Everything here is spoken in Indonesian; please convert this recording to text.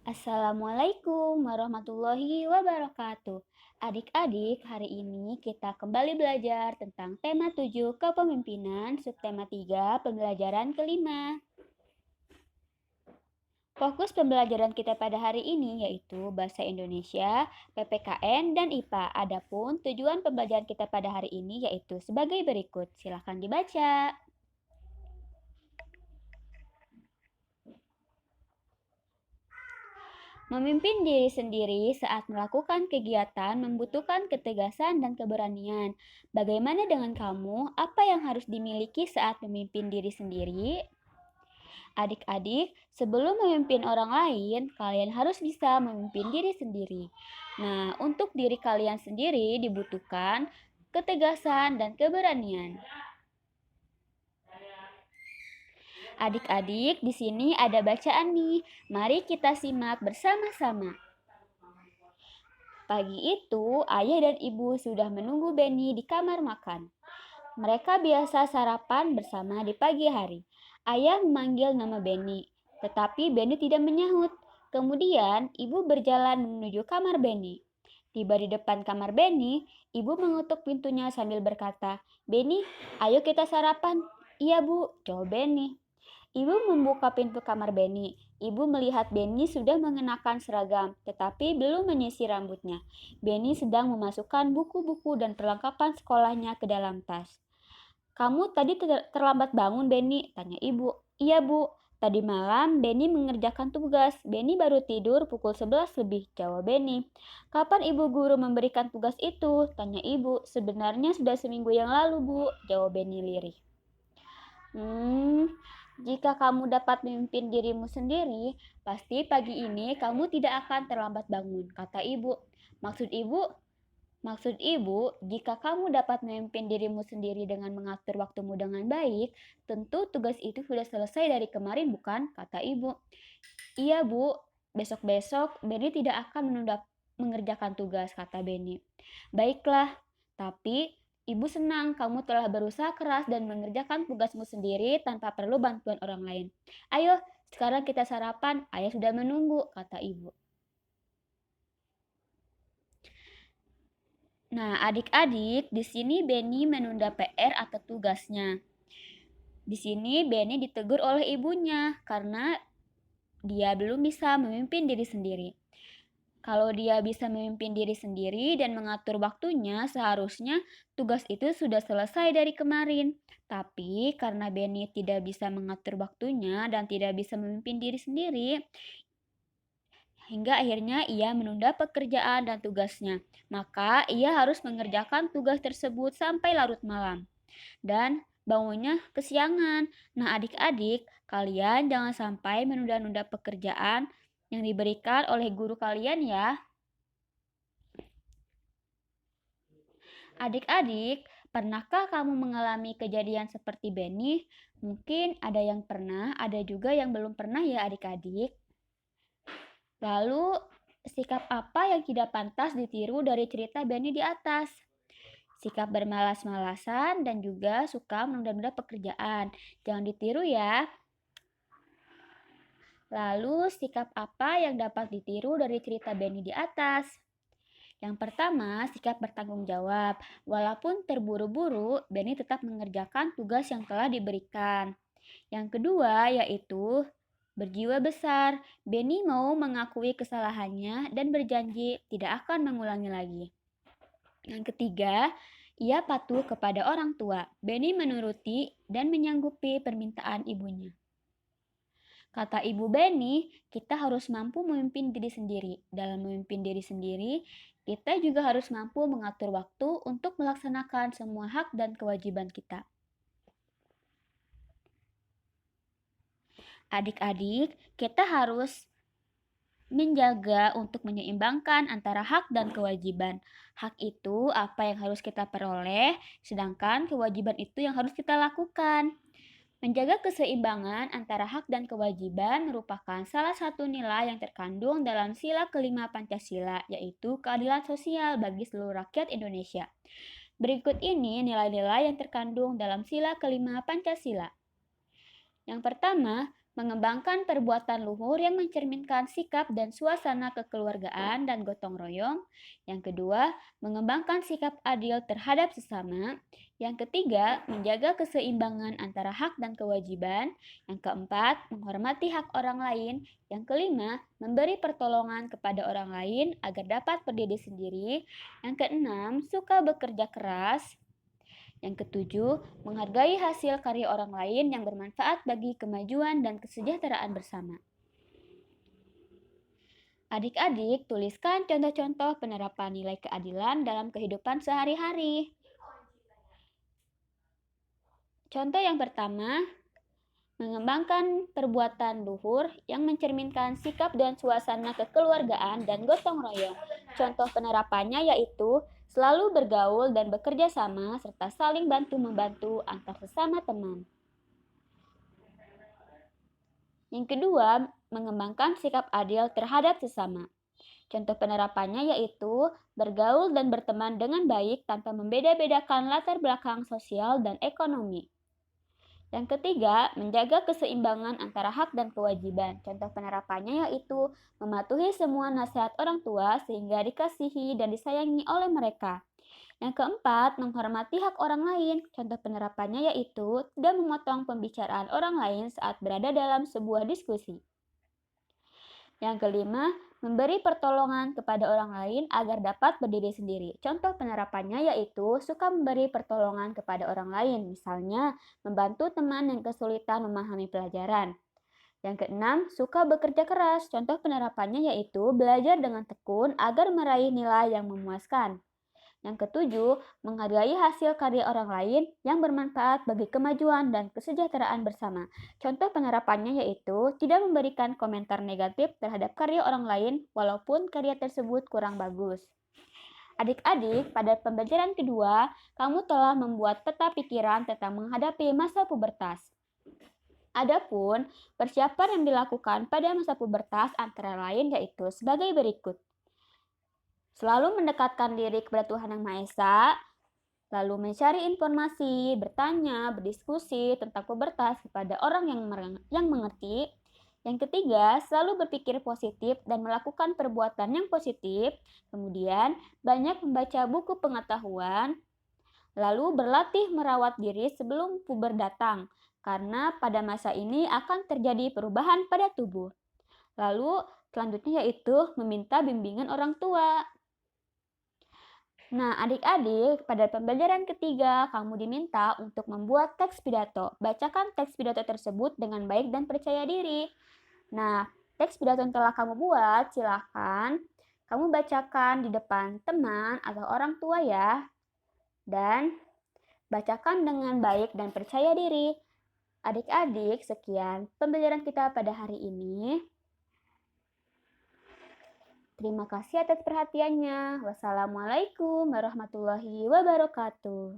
Assalamualaikum warahmatullahi wabarakatuh. Adik-adik, hari ini kita kembali belajar tentang tema 7 kepemimpinan, subtema 3 pembelajaran kelima. Fokus pembelajaran kita pada hari ini yaitu Bahasa Indonesia, PPKN, dan IPA. Adapun tujuan pembelajaran kita pada hari ini yaitu sebagai berikut. Silakan dibaca. Memimpin diri sendiri saat melakukan kegiatan membutuhkan ketegasan dan keberanian. Bagaimana dengan kamu? Apa yang harus dimiliki saat memimpin diri sendiri? Adik-adik, sebelum memimpin orang lain, kalian harus bisa memimpin diri sendiri. Nah, untuk diri kalian sendiri dibutuhkan ketegasan dan keberanian. Adik-adik, di sini ada bacaan nih. Mari kita simak bersama-sama. Pagi itu, ayah dan ibu sudah menunggu Benny di kamar makan. Mereka biasa sarapan bersama di pagi hari. Ayah memanggil nama Benny, tetapi Benny tidak menyahut. Kemudian, ibu berjalan menuju kamar Benny. Tiba di depan kamar Benny, ibu mengetuk pintunya sambil berkata, "Benny, ayo kita sarapan." "Iya, Bu," jawab Benny. Ibu membuka pintu kamar Benny. Ibu melihat Benny sudah mengenakan seragam, tetapi belum menyisir rambutnya. Benny sedang memasukkan buku-buku dan perlengkapan sekolahnya ke dalam tas. "Kamu tadi terlambat bangun, Benny?" tanya ibu. "Iya, Bu. Tadi malam Benny mengerjakan tugas. Benny baru tidur pukul 11 lebih," jawab Benny. "Kapan ibu guru memberikan tugas itu?" tanya ibu. "Sebenarnya sudah seminggu yang lalu, Bu," jawab Benny lirih. Jika kamu dapat memimpin dirimu sendiri, pasti pagi ini kamu tidak akan terlambat bangun, kata ibu. Maksud ibu, jika kamu dapat memimpin dirimu sendiri dengan mengatur waktumu dengan baik, tentu tugas itu sudah selesai dari kemarin, bukan? Kata ibu. "Iya, Bu. Besok-besok Benny tidak akan mengerjakan tugas," kata Benny. "Baiklah, tapi ibu senang kamu telah berusaha keras dan mengerjakan tugasmu sendiri tanpa perlu bantuan orang lain. Ayo, sekarang kita sarapan. Ayah sudah menunggu," kata ibu. Nah, adik-adik, di sini Benny menunda PR atau tugasnya. Di sini Benny ditegur oleh ibunya karena dia belum bisa memimpin diri sendiri. Kalau dia bisa memimpin diri sendiri dan mengatur waktunya, seharusnya tugas itu sudah selesai dari kemarin. Tapi karena Benny tidak bisa mengatur waktunya dan tidak bisa memimpin diri sendiri, hingga akhirnya ia menunda pekerjaan dan tugasnya. Maka ia harus mengerjakan tugas tersebut sampai larut malam. Dan bangunnya kesiangan. Nah, adik-adik, kalian jangan sampai menunda-nunda pekerjaan yang diberikan oleh guru kalian ya. Adik-adik, pernahkah kamu mengalami kejadian seperti Benny? Mungkin ada yang pernah, ada juga yang belum pernah ya adik-adik. Lalu, sikap apa yang tidak pantas ditiru dari cerita Benny di atas? Sikap bermalas-malasan dan juga suka menunda-nunda pekerjaan. Jangan ditiru ya. Lalu, sikap apa yang dapat ditiru dari cerita Benny di atas? Yang pertama, sikap bertanggung jawab. Walaupun terburu-buru, Benny tetap mengerjakan tugas yang telah diberikan. Yang kedua, yaitu berjiwa besar. Benny mau mengakui kesalahannya dan berjanji tidak akan mengulangi lagi. Yang ketiga, ia patuh kepada orang tua. Benny menuruti dan menyanggupi permintaan ibunya. Kata ibu Benny, kita harus mampu memimpin diri sendiri. Dalam memimpin diri sendiri, kita juga harus mampu mengatur waktu untuk melaksanakan semua hak dan kewajiban kita. Adik-adik, kita harus menjaga untuk menyeimbangkan antara hak dan kewajiban. Hak itu apa yang harus kita peroleh, sedangkan kewajiban itu yang harus kita lakukan. Menjaga keseimbangan antara hak dan kewajiban merupakan salah satu nilai yang terkandung dalam sila kelima Pancasila, yaitu keadilan sosial bagi seluruh rakyat Indonesia. Berikut ini nilai-nilai yang terkandung dalam sila kelima Pancasila. Yang pertama, mengembangkan perbuatan luhur yang mencerminkan sikap dan suasana kekeluargaan dan gotong royong. Yang kedua, mengembangkan sikap adil terhadap sesama. Yang ketiga, menjaga keseimbangan antara hak dan kewajiban. Yang keempat, menghormati hak orang lain. Yang kelima, memberi pertolongan kepada orang lain agar dapat berdiri sendiri. Yang keenam, suka bekerja keras. Yang ketujuh, menghargai hasil karya orang lain yang bermanfaat bagi kemajuan dan kesejahteraan bersama. Adik-adik, tuliskan contoh-contoh penerapan nilai keadilan dalam kehidupan sehari-hari. Contoh yang pertama, mengembangkan perbuatan luhur yang mencerminkan sikap dan suasana kekeluargaan dan gotong royong. Contoh penerapannya yaitu selalu bergaul dan bekerja sama serta saling bantu-membantu antar sesama teman. Yang kedua, mengembangkan sikap adil terhadap sesama. Contoh penerapannya yaitu bergaul dan berteman dengan baik tanpa membeda-bedakan latar belakang sosial dan ekonomi. Yang ketiga, menjaga keseimbangan antara hak dan kewajiban. Contoh penerapannya yaitu mematuhi semua nasihat orang tua sehingga dikasihi dan disayangi oleh mereka. Yang keempat, menghormati hak orang lain. Contoh penerapannya yaitu tidak memotong pembicaraan orang lain saat berada dalam sebuah diskusi. Yang kelima, memberi pertolongan kepada orang lain agar dapat berdiri sendiri. Contoh penerapannya yaitu suka memberi pertolongan kepada orang lain, misalnya membantu teman yang kesulitan memahami pelajaran. Yang keenam, suka bekerja keras. Contoh penerapannya yaitu belajar dengan tekun agar meraih nilai yang memuaskan. Yang ketujuh, menghargai hasil karya orang lain yang bermanfaat bagi kemajuan dan kesejahteraan bersama. Contoh penerapannya yaitu tidak memberikan komentar negatif terhadap karya orang lain walaupun karya tersebut kurang bagus. Adik-adik, pada pembelajaran kedua, kamu telah membuat peta pikiran tentang menghadapi masa pubertas. Adapun persiapan yang dilakukan pada masa pubertas antara lain yaitu sebagai berikut. Selalu mendekatkan diri kepada Tuhan Yang Maha Esa, lalu mencari informasi, bertanya, berdiskusi tentang pubertas kepada orang yang mengerti. Yang ketiga, selalu berpikir positif dan melakukan perbuatan yang positif. Kemudian, banyak membaca buku pengetahuan. Lalu berlatih merawat diri sebelum puber datang, karena pada masa ini akan terjadi perubahan pada tubuh. Lalu, selanjutnya yaitu meminta bimbingan orang tua. Nah, adik-adik, pada pembelajaran ketiga, kamu diminta untuk membuat teks pidato. Bacakan teks pidato tersebut dengan baik dan percaya diri. Nah, teks pidato yang telah kamu buat, silakan kamu bacakan di depan teman atau orang tua ya. Dan bacakan dengan baik dan percaya diri. Adik-adik, sekian pembelajaran kita pada hari ini. Terima kasih atas perhatiannya. Wassalamualaikum warahmatullahi wabarakatuh.